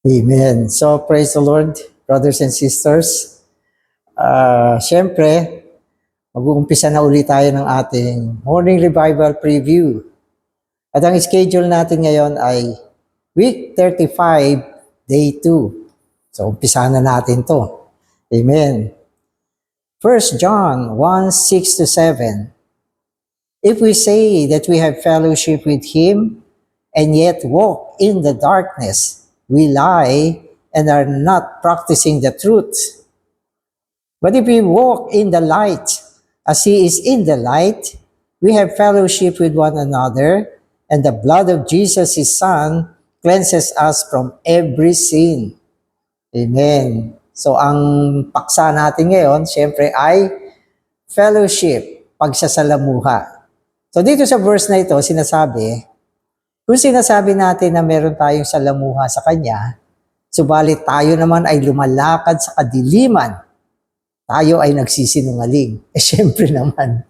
Amen. So, praise the Lord, brothers and sisters. Siyempre, mag-uumpisa na ulit tayo ng ating Morning Revival Preview. At ang schedule natin ngayon ay Week 35, Day 2. So, umpisa na natin to. Amen. 1 John 1, 6 to 7. If we say that we have fellowship with Him and yet walk in the darkness, we lie and are not practicing the truth. But if we walk in the light, as He is in the light, we have fellowship with one another, and the blood of Jesus, His Son, cleanses us from every sin. Amen. So ang paksa natin ngayon, siyempre ay fellowship, pagsasalamuha. So dito sa verse na ito, sinasabi, kung sinasabi natin na meron tayong salamuha sa Kanya, subalit tayo naman ay lumalakad sa kadiliman, tayo ay nagsisinungaling. Siyempre naman.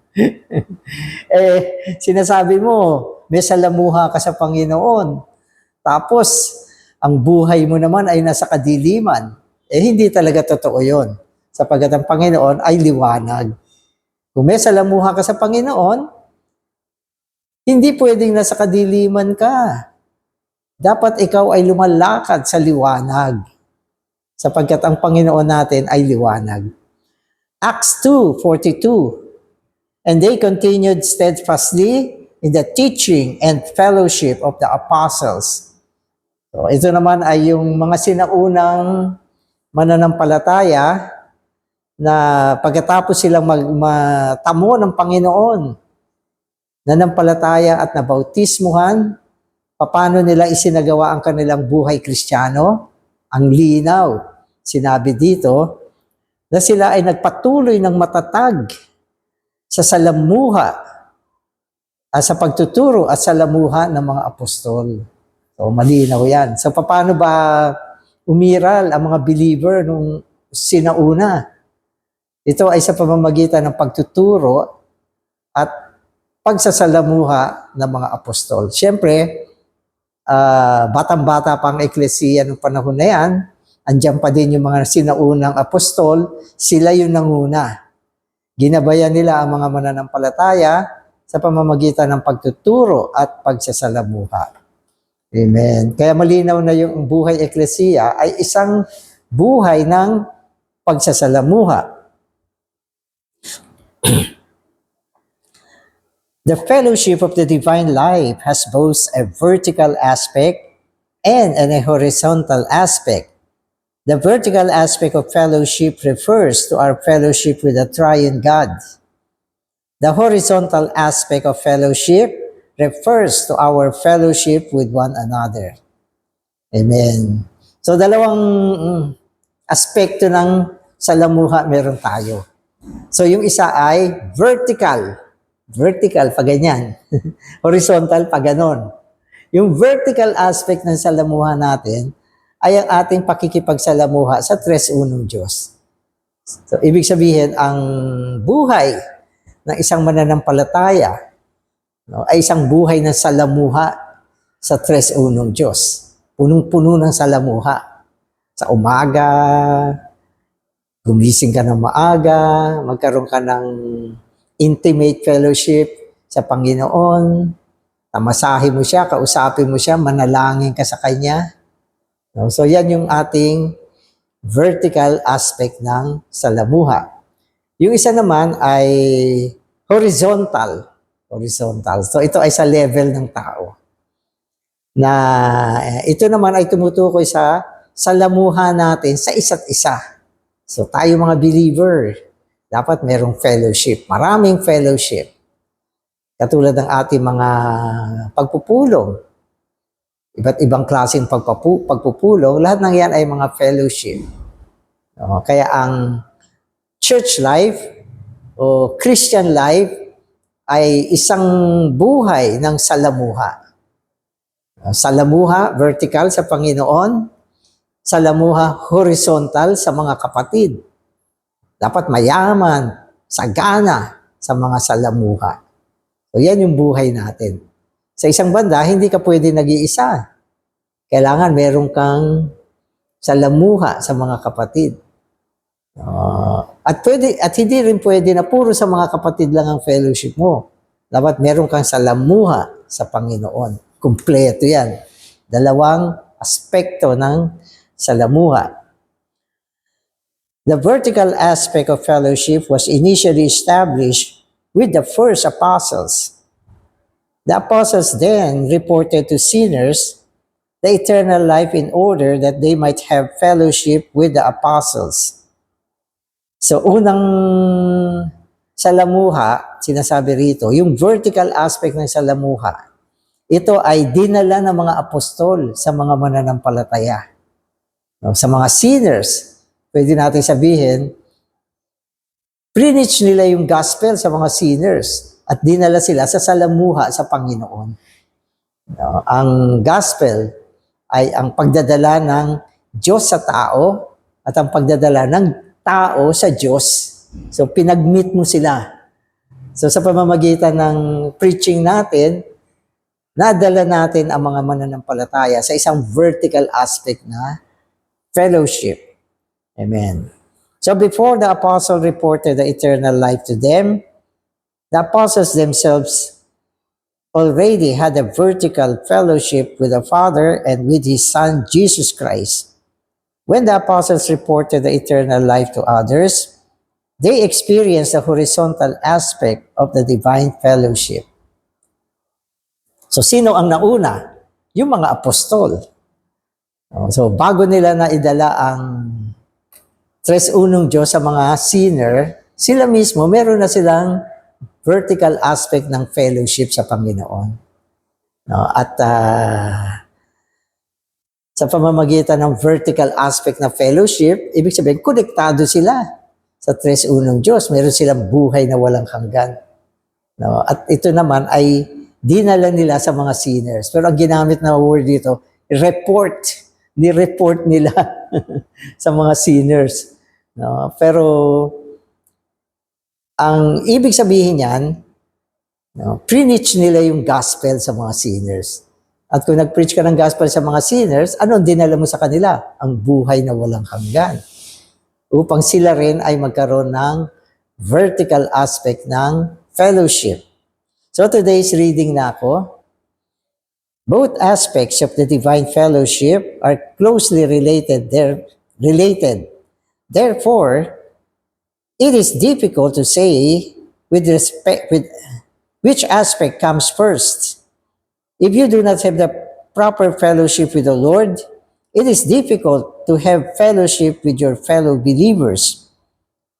Sinasabi mo, may salamuha ka sa Panginoon. Tapos, ang buhay mo naman ay nasa kadiliman. Hindi talaga totoo yun. Sapagkat ang Panginoon ay liwanag. Kung may salamuha ka sa Panginoon, hindi pwedeng nasa kadiliman ka. Dapat ikaw ay lumalakad sa liwanag. Sapagkat ang Panginoon natin ay liwanag. Acts 2:42. And they continued steadfastly in the teaching and fellowship of the apostles. So, ito naman ay yung mga sinaunang mananampalataya na pagkatapos silang matamo ng Panginoon, nanampalataya at nabautismuhan, paano nila isinagawa ang kanilang buhay Kristiyano? Ang linaw. Sinabi dito na sila ay nagpatuloy ng matatag sa salamuha, sa pagtuturo at salamuha ng mga apostol. So, malinaw yan. So, paano ba umiral ang mga believer nung sinauna? Ito ay sa pamamagitan ng pagtuturo at pagsasalamuha ng mga apostol. Siyempre, batang-bata pa ang eklesiya ng panahon na yan, andyan pa din yung mga sinaunang apostol, sila yung nanguna. Ginabayan nila ang mga mananampalataya sa pamamagitan ng pagtuturo at pagsasalamuha. Amen. Kaya malinaw na yung buhay eklesiya ay isang buhay ng pagsasalamuha. The fellowship of the divine life has both a vertical aspect and a horizontal aspect. The vertical aspect of fellowship refers to our fellowship with the triune God. The horizontal aspect of fellowship refers to our fellowship with one another. Amen. So, dalawang aspekto ng salamuha meron tayo. So, yung isa ay vertical. Vertical, pa ganyan. Horizontal, pa ganon. Yung vertical aspect ng salamuha natin ay ang ating pakikipagsalamuha sa tres unong Diyos. So, ibig sabihin, ang buhay ng isang mananampalataya ay isang buhay ng salamuha sa tres unong Diyos. Punong-puno ng salamuha. Sa umaga, gumising ka ng maaga, magkaroon ka ng intimate fellowship sa Panginoon, tamasahin mo siya, kausapin mo siya, manalangin ka sa Kanya. So yan yung ating vertical aspect ng salamuha. Yung isa naman ay horizontal. Horizontal. So ito ay sa level ng tao. Na ito naman ay tumutukoy sa salamuha natin sa isa't isa. So tayo mga believer, dapat merong fellowship, maraming fellowship. Katulad ng ating mga pagpupulong, iba't ibang klaseng pagpupulong, lahat ng yan ay mga fellowship. Kaya ang church life o Christian life ay isang buhay ng salamuha. Salamuha, vertical sa Panginoon, salamuha, horizontal sa mga kapatid. Dapat mayaman, sagana sa mga salamuha. So yan yung buhay natin. Sa isang banda, hindi ka pwede nag-iisa. Kailangan meron kang salamuha sa mga kapatid. At hindi rin pwede na puro sa mga kapatid lang ang fellowship mo. Dapat meron kang salamuha sa Panginoon. Kumpleto yan. Dalawang aspekto ng salamuha. The vertical aspect of fellowship was initially established with the first apostles. The apostles then reported to sinners the eternal life in order that they might have fellowship with the apostles. So, unang salamuha, sinasabi rito, yung vertical aspect ng salamuha, ito ay dinala ng mga apostol sa mga mananampalataya. No, sa mga sinners, pwede natin sabihin, preach nila yung gospel sa mga sinners at dinala sila sa salamuha sa Panginoon. No, ang gospel ay ang pagdadala ng Diyos sa tao at ang pagdadala ng tao sa Diyos. So, pinag-meet mo sila. So, sa pamamagitan ng preaching natin, nadala natin ang mga mananampalataya sa isang vertical aspect na fellowship. Amen. So, before the apostle reported the eternal life to them, the apostles themselves already had a vertical fellowship with the Father and with His Son, Jesus Christ. When the apostles reported the eternal life to others, they experienced the horizontal aspect of the divine fellowship. So, sino ang nauna? Yung mga apostol. So, bago nila naidala ang tres unong Diyos sa mga sinner, sila mismo, meron na silang vertical aspect ng fellowship sa Panginoon. At sa pamamagitan ng vertical aspect ng fellowship, ibig sabihin, konektado sila sa tres unong Diyos. Meron silang buhay na walang hanggan. At ito naman ay dinala nila sa mga sinners. Pero ang ginamit na word dito, report. Ni-report nila sa mga sinners. Pero ang ibig sabihin niyan, preach nila yung gospel sa mga sinners. At kung nag-preach ka ng gospel sa mga sinners, ano ang dinala mo sa kanila? Ang buhay na walang hanggan. Upang sila rin ay magkaroon ng vertical aspect ng fellowship. So today's reading na ako. Both aspects of the divine fellowship are closely related. Therefore, it is difficult to say with which aspect comes first. If you do not have the proper fellowship with the Lord, it is difficult to have fellowship with your fellow believers.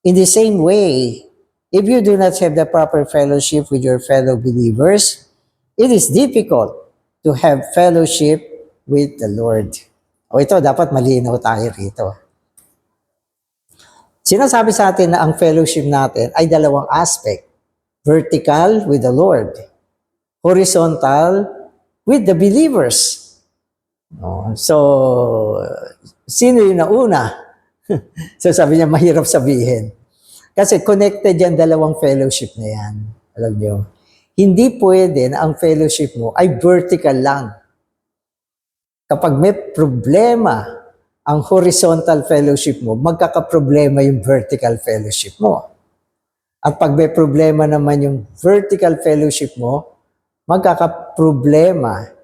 In the same way, if you do not have the proper fellowship with your fellow believers, it is difficult to have fellowship with the Lord. O ito, dapat malinaw tayo rito. Sinasabi sa atin na ang fellowship natin ay dalawang aspect. Vertical with the Lord. Horizontal with the believers. So, sino yung nauna? So sabi niya, mahirap sabihin. Kasi connected yan dalawang fellowship na yan. Alam niyo, hindi pwede na ang fellowship mo ay vertical lang. Kapag may problema ang horizontal fellowship mo, magkakaproblema yung vertical fellowship mo. At pag may problema naman yung vertical fellowship mo, magkakaproblema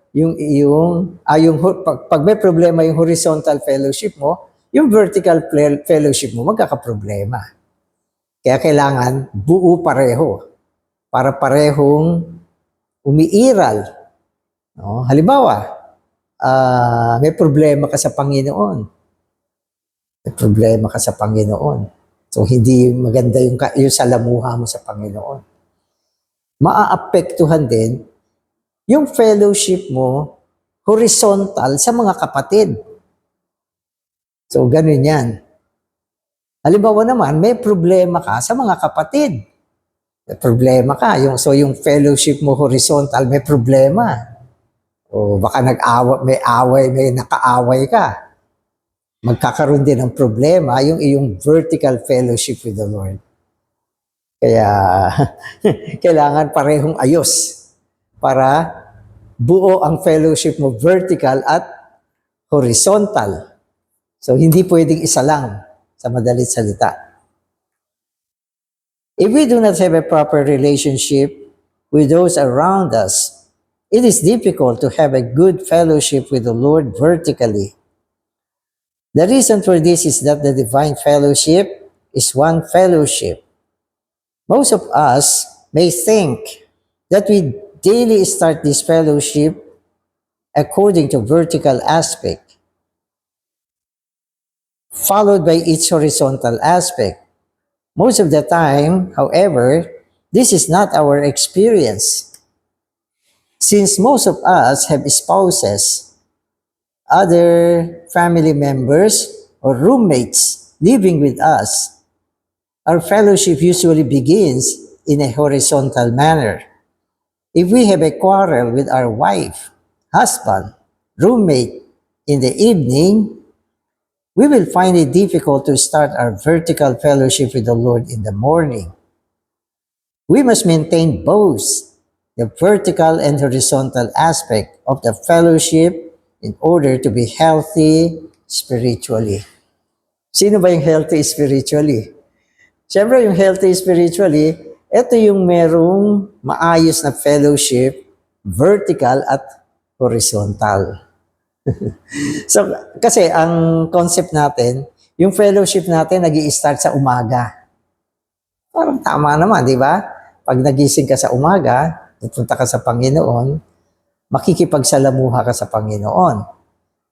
pag may problema yung horizontal fellowship mo, yung vertical fellowship mo magkakaproblema. Kaya kailangan buo pareho para parehong umiiral. Halimbawa, may problema ka sa Panginoon. May problema ka sa Panginoon. So, hindi maganda yung salamuha mo sa Panginoon. Maaapektuhan din yung fellowship mo horizontal sa mga kapatid. So, ganun yan. Halimbawa naman, may problema ka sa mga kapatid. May problema ka. Yung fellowship mo horizontal, may problema. O baka may nakaaway ka. Magkakaroon din ng problema yung iyong vertical fellowship with the Lord. Kaya, kailangan parehong ayos para buo ang fellowship mo vertical at horizontal. So, hindi pwedeng isa lang sa madalit salita. If we do not have a proper relationship with those around us, it is difficult to have a good fellowship with the Lord vertically. The reason for this is that the divine fellowship is one fellowship. Most of us may think that we daily start this fellowship according to vertical aspect, followed by its horizontal aspect. Most of the time, however, this is not our experience. Since most of us have spouses, other family members, or roommates living with us, our fellowship usually begins in a horizontal manner. If we have a quarrel with our wife, husband, roommate in the evening, we will find it difficult to start our vertical fellowship with the Lord in the morning. We must maintain both the vertical and horizontal aspect of the fellowship in order to be healthy spiritually. Sino ba yung healthy spiritually? Siyempre, yung healthy spiritually, ito yung merong maayos na fellowship, vertical at horizontal. So, kasi ang concept natin, yung fellowship natin nag-i-start sa umaga. Parang tama naman, di ba? Pag nagising ka sa umaga, pupunta ka sa Panginoon, makikipagsalamuha ka sa Panginoon.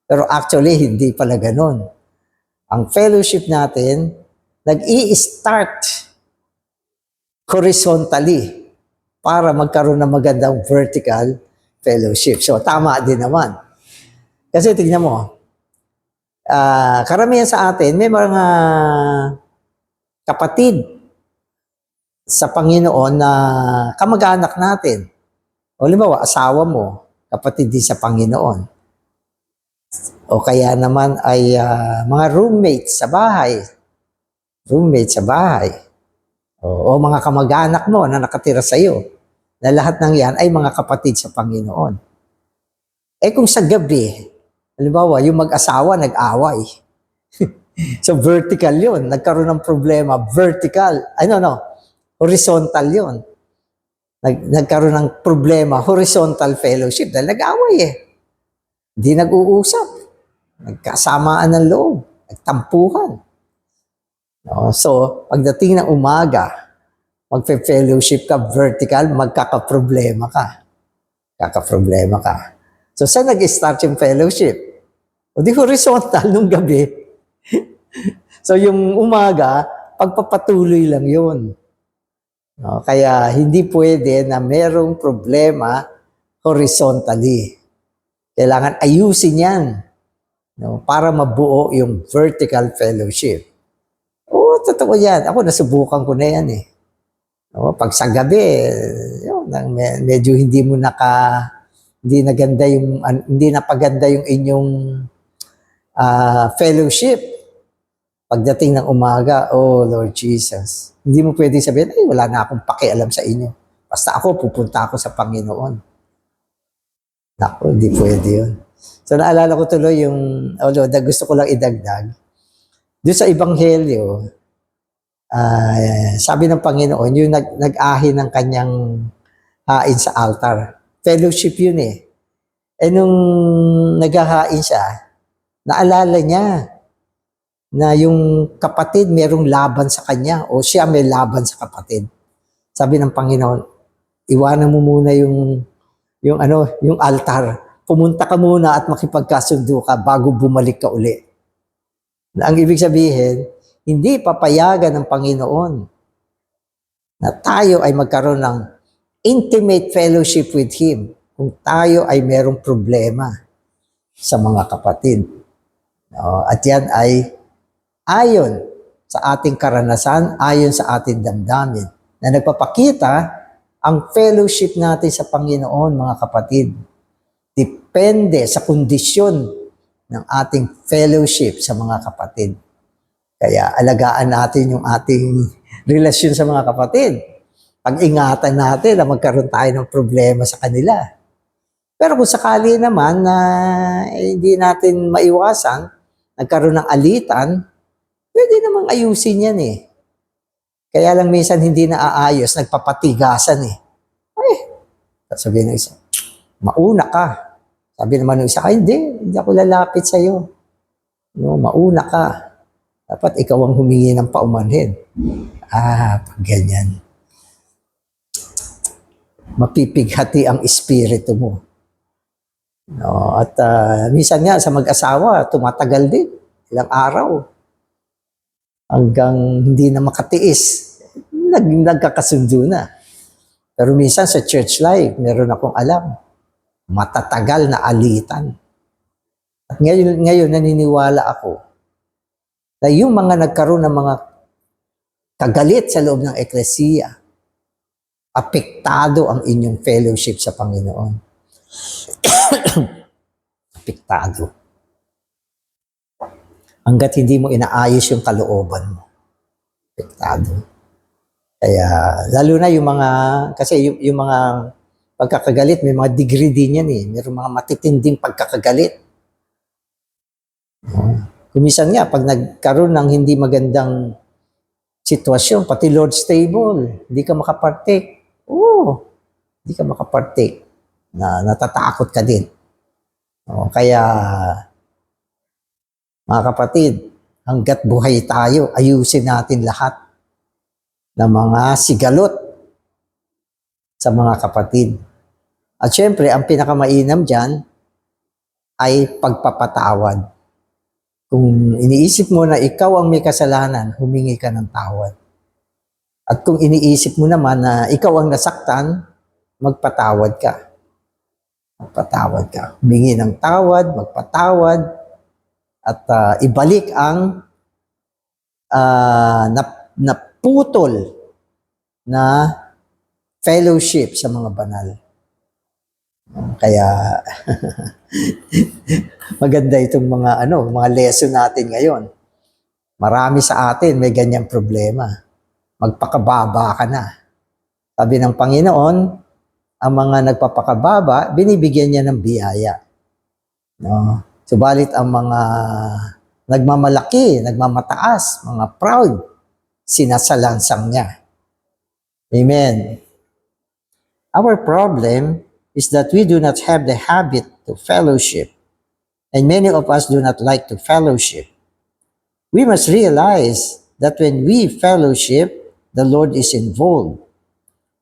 Pero actually, hindi pala ganun. Ang fellowship natin, nag-i-start horizontally para magkaroon ng magandang vertical fellowship. So, tama din naman. Kasi tignan mo, karamihan sa atin, may mga kapatid sa Panginoon na kamag-anak natin. O halimbawa, asawa mo, kapatid din sa Panginoon. O kaya naman ay mga roommates sa bahay. Roommate sa bahay. O mga kamag-anak mo na nakatira sa iyo. Na lahat ng yan ay mga kapatid sa Panginoon. Eh kung sa gabi, halimbawa, yung mag-asawa nag-away. So vertical yun. Nagkaroon ng problema. Vertical. Horizontal yun. Nagkaroon ng problema. Horizontal fellowship. Dahil nag-away eh. Hindi nag-uusap. Nagkasamaan ng loob. Nagtampuhan. No? So, pagdating ng umaga, magfe-fellowship ka vertical, magkakaproblema ka. Kakaproblema ka. So, saan nag-start yung fellowship? O di horizontal nung gabi. So, yung umaga, pagpapatuloy lang yun. No? Kaya, hindi pwede na merong problema horizontally. Kailangan ayusin yan, no? Para mabuo yung vertical fellowship. Oo, totoo yan. Ako, nasubukan ko na yan eh. No? Pag sa gabi, yun, medyo hindi napaganda yung inyong fellowship. Pagdating ng umaga, oh Lord Jesus, hindi mo pwede sabihin, ay wala na akong pakialam sa inyo. Basta ako, pupunta ako sa Panginoon. Naku, hindi pwede yun. So naalala ko tuloy although gusto ko lang idagdag, doon sa Ebanghelyo, sabi ng Panginoon, yung nag-ahi ng kanyang hain sa altar. Fellowship yun eh. Eh nung naghahain siya, naalala niya na yung kapatid merong laban sa kanya o siya may laban sa kapatid. Sabi ng Panginoon, iwanan mo muna yung altar. Pumunta ka muna at makipagkasundo ka bago bumalik ka uli. Ang ibig sabihin, hindi papayagan ng Panginoon na tayo ay magkaroon ng intimate fellowship with Him kung tayo ay merong problema sa mga kapatid. No? At yan ay ayon sa ating karanasan, ayon sa ating damdamin, na nagpapakita ang fellowship natin sa Panginoon, mga kapatid. Depende sa kondisyon ng ating fellowship sa mga kapatid. Kaya alagaan natin yung ating relasyon sa mga kapatid. Pag-ingatan natin na magkaroon tayo ng problema sa kanila. Pero kung sakali naman na hindi natin maiwasan nagkaroon ng alitan, pwede namang ayusin yan eh. Kaya lang minsan hindi naaayos, nagpapatigasan eh. Ay, sabihin ng isa, mauna ka. Sabi naman ng isa, ay hindi ako lalapit sa'yo. No, mauna ka. Dapat ikaw ang humingi ng paumanhin. Pag ganyan. Mapipighati ang espiritu mo. No, at minsan nga sa mag-asawa, tumatagal din. Ilang araw. Hanggang hindi na makatiis. Nagkakasundo na. Pero minsan sa church life, meron akong alam. Matatagal na alitan. At ngayon naniniwala ako na yung mga nagkaroon ng mga kagalit sa loob ng eklesiya, apektado ang inyong fellowship sa Panginoon. Apektado. Hanggat hindi mo inaayos yung kalooban mo. Apektado. Kaya, lalo na yung mga, kasi yung mga pagkakagalit, may mga degree din yan eh. Mayroong mga matitinding pagkakagalit. Kumisan nga, pag nagkaroon ng hindi magandang sitwasyon, pati Lord's table, hindi ka makapartake. Hindi ka makapartake. Natatakot ka din. Kaya, mga kapatid, hanggat buhay tayo, ayusin natin lahat ng mga sigalot sa mga kapatid. At syempre, ang pinakamainam dyan ay pagpapatawad. Kung iniisip mo na ikaw ang may kasalanan, humingi ka ng tawad. At kung iniisip mo naman na ikaw ang nasaktan, magpatawad ka. Magpatawad ka. Humingi ng tawad, magpatawad, at ibalik ang naputol na fellowship sa mga banal. Kaya maganda itong mga mga lesson natin ngayon. Marami sa atin may ganyang problema. Magpakababa ka na. Sabi ng Panginoon, ang mga nagpapakababa, binibigyan niya ng biyaya. No? Subalit ang mga nagmamalaki, nagmamataas, mga proud, sinasalansang niya. Amen. Our problem is that we do not have the habit to fellowship, and many of us do not like to fellowship. We must realize that when we fellowship, the Lord is involved.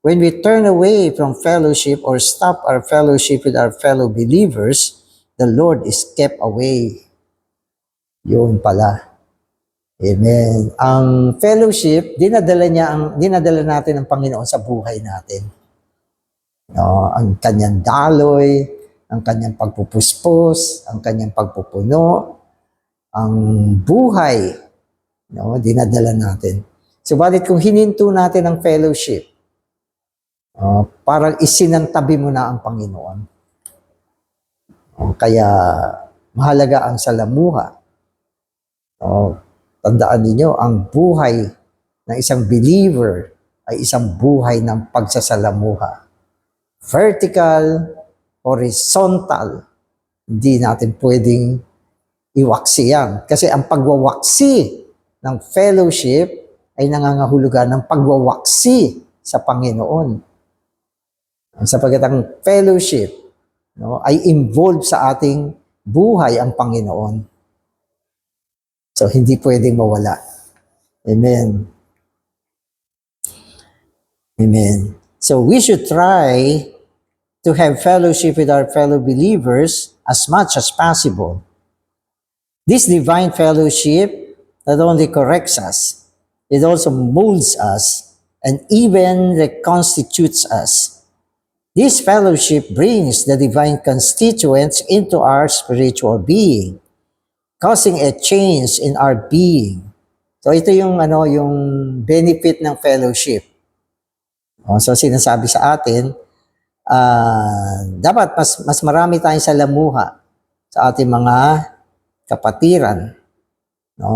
When we turn away from fellowship or stop our fellowship with our fellow believers, the Lord is kept away. Yun pala. Amen. Ang fellowship, dinadala natin ng Panginoon sa buhay natin. Ang kanyang daloy, ang kanyang pagpupuspos, ang kanyang pagpupuno, ang buhay, dinadala natin. Subalit kung hininto natin ang fellowship, parang isinantabi mo na ang Panginoon. Kaya mahalaga ang salamuha. Tandaan ninyo, ang buhay ng isang believer ay isang buhay ng pagsasalamuha. Vertical, horizontal, hindi natin pwedeng iwaksi yan. Kasi ang pagwawaksi ng fellowship ay nangangahulugan ng pagwawaksi sa Panginoon. Sapagkat ang fellowship ay involved sa ating buhay ang Panginoon. So, hindi pwedeng mawala. Amen. Amen. So, we should try to have fellowship with our fellow believers as much as possible. This divine fellowship not only corrects us, it also molds us and even reconstitutes us. This fellowship brings the divine constituents into our spiritual being, causing a change in our being. So ito yung yung benefit ng fellowship. So sinasabi sa atin, dapat mas marami tayong salamuha sa ating mga kapatiran.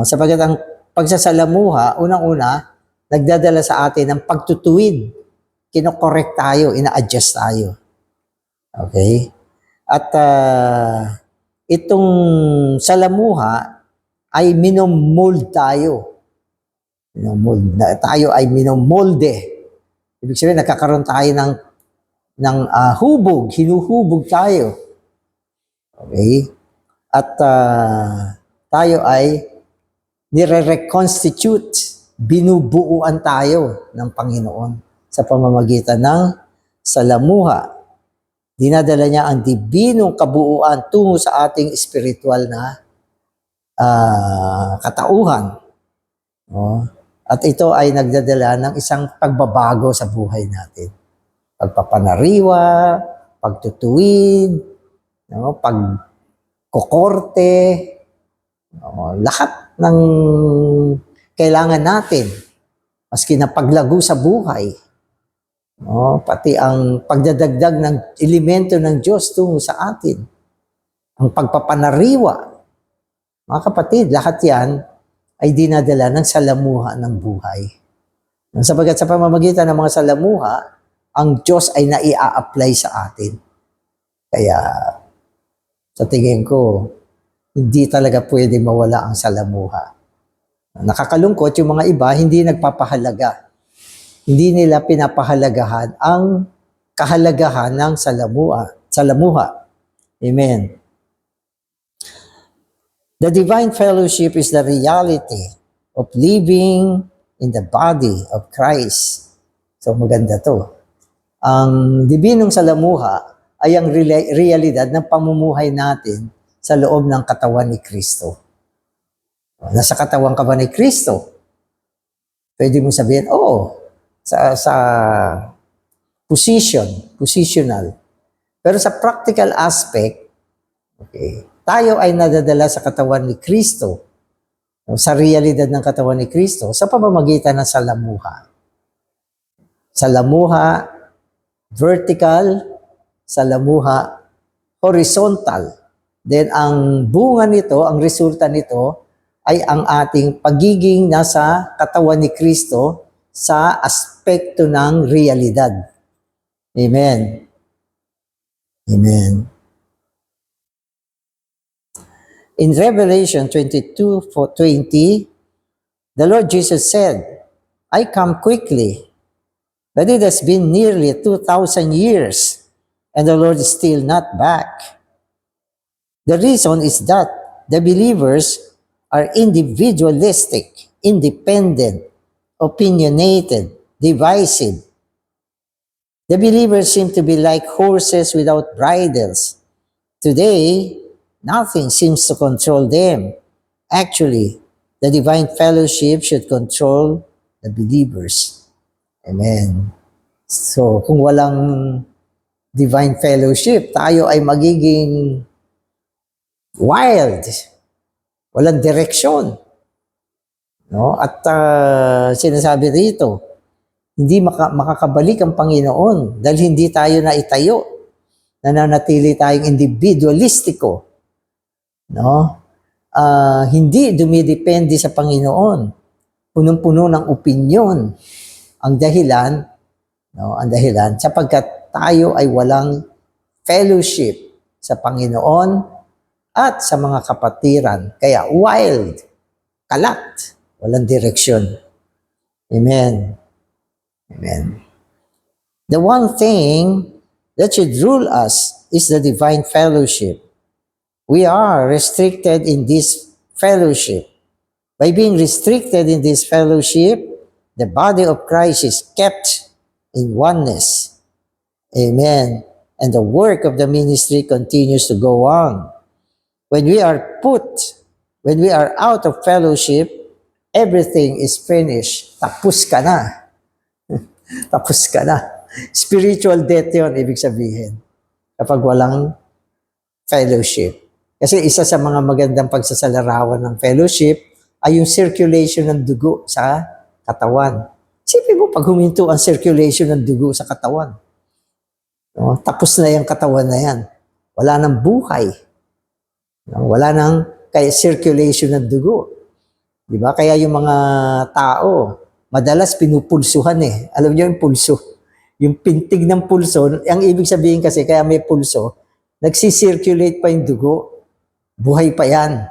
Sapagkat ang pagsasalamuha, unang-una, nagdadala sa atin ng pagtutuwid. Kino-correct tayo, ina-adjust tayo. Okay? At itong salamuha ay minomold tayo. Tayo ay minomolde. Ibig sabihin, nagkakaroon tayo ng hubog, hinuhubog tayo. Okay? At tayo ay nire-reconstitute, binubuuan tayo ng Panginoon sa pamamagitan ng salamuha. Dinadala niya ang dibinong kabuuan tungo sa ating spiritual na katauhan. No? At ito ay nagdadala ng isang pagbabago sa buhay natin. Pagpapanariwa, pagtutuwid, no? Pagkokorte, no? Lahat ng kailangan natin, maski na paglago sa buhay, no? Pati ang pagdadagdag ng elemento ng Diyos tungo sa atin, ang pagpapanariwa. Mga kapatid, lahat yan ay dinadala ng salamuha ng buhay. Sapagat sa pamamagitan ng mga salamuha, ang Diyos ay naia-apply sa atin. Kaya, sa tingin ko, hindi talaga pwede mawala ang salamuha. Nakakalungkot, yung mga iba, hindi nagpapahalaga. Hindi nila pinapahalagahan ang kahalagahan ng salamuha. Amen. The divine fellowship is the reality of living in the body of Christ. So maganda to. Ang dibinong salamuha ay ang realidad ng pamumuhay natin sa loob ng katawan ni Kristo. Nasa katawan ka ba ni Kristo? Pwede mo sabihin, sa positional. Pero sa practical aspect, okay, tayo ay nadadala sa katawan ni Kristo, sa realidad ng katawan ni Kristo, sa pamamagitan ng salamuha. Salamuha vertical, salamuha horizontal. Then ang bunga nito, ang resulta nito, ay ang ating pagiging nasa katawan ni Kristo sa aspekto ng realidad. Amen. Amen. In Revelation 22:20, the Lord Jesus said, I come quickly, but it has been nearly 2,000 years, and the Lord is still not back. The reason is that the believers are individualistic, independent, opinionated, divisive. The believers seem to be like horses without bridles. Today, nothing seems to control them. Actually, the divine fellowship should control the believers. Amen. So, kung walang divine fellowship, tayo ay magiging wild. Walang direksyon. No? At sinasabi rito, hindi makakabalik ang Panginoon dahil hindi tayo na itayo. Nananatili tayong individualistiko. No? Hindi dumidepende sa Panginoon. Punong-puno ng opinyon. Ang dahilan sapagkat tayo ay walang fellowship sa Panginoon at sa mga kapatiran. Kaya wild, kalat, walang direksyon. Amen. Amen. The one thing that should rule us is the divine fellowship. We are restricted in this fellowship. By being restricted in this fellowship, the body of Christ is kept in oneness. Amen. And the work of the ministry continues to go on. When we are out of fellowship, everything is finished. Tapos ka na. Tapos ka na. Spiritual death yun, ibig sabihin. Kapag walang fellowship. Kasi isa sa mga magandang pagsasalarawan ng fellowship ay yung circulation ng dugo sa katawan. Isipin mo, pag huminto ang circulation ng dugo sa katawan, no, tapos na yung katawan na yan. Wala nang buhay. No, wala nang circulation ng dugo. Diba? Kaya yung mga tao, madalas pinupulsuhan eh. Alam niyo yung pulso. Yung pintig ng pulso, ang ibig sabihin kasi kaya may pulso, nagsisirculate pa yung dugo. Buhay pa yan.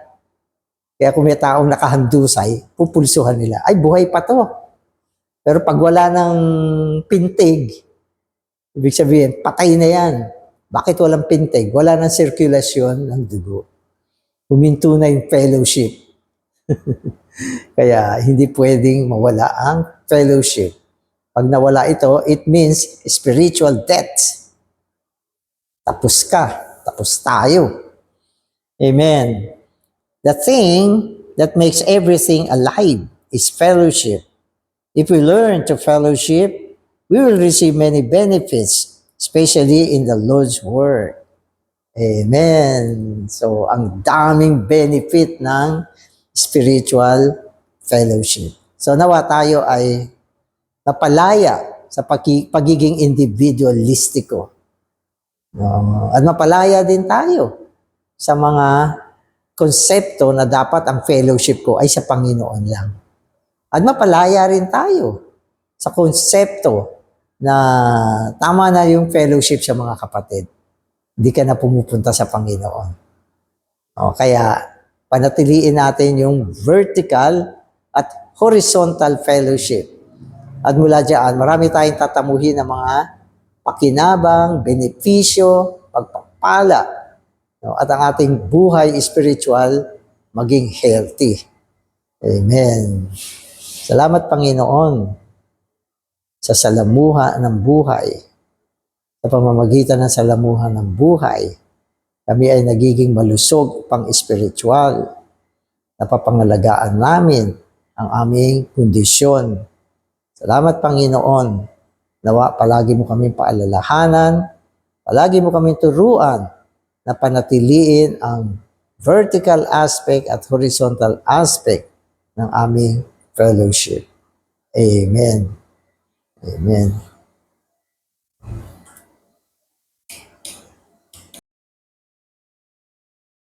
Kaya kung may taong nakahandusay, pupulsuhan nila, ay buhay pa to. Pero pag wala ng pintig, ibig sabihin, patay na yan. Bakit walang pintig? Wala ng sirkulasyon ng dugo. Huminto na yung fellowship. Kaya hindi pwedeng mawala ang fellowship. Pag nawala ito, it means spiritual death. Tapos ka. Tapos tayo. Amen. The thing that makes everything alive is fellowship. If we learn to fellowship, we will receive many benefits, especially in the Lord's Word. Amen. So, ang daming benefit ng spiritual fellowship. So, nawa tayo ay napalaya sa pagiging individualistiko. At mapalaya din tayo sa mga konsepto na dapat ang fellowship ko ay sa Panginoon lang. At mapalaya rin tayo sa konsepto na tama na yung fellowship sa mga kapatid. Hindi ka na pumupunta sa Panginoon. Kaya panatiliin natin yung vertical at horizontal fellowship. At mula dyan, marami tayong tatamuhin ng mga pakinabang, benepisyo, pagpapala. At ang ating buhay spiritual maging healthy. Amen. Salamat Panginoon sa salamuha ng buhay. Sa pamamagitan ng salamuha ng buhay, kami ay nagiging malusog pang spiritual. Napapangalagaan namin ang aming kondisyon. Salamat Panginoon. Nawa palagi mo kami paalalahanan, palagi mo kami turuan na panatiliin ang vertical aspect at horizontal aspect ng aming fellowship. Amen. Amen.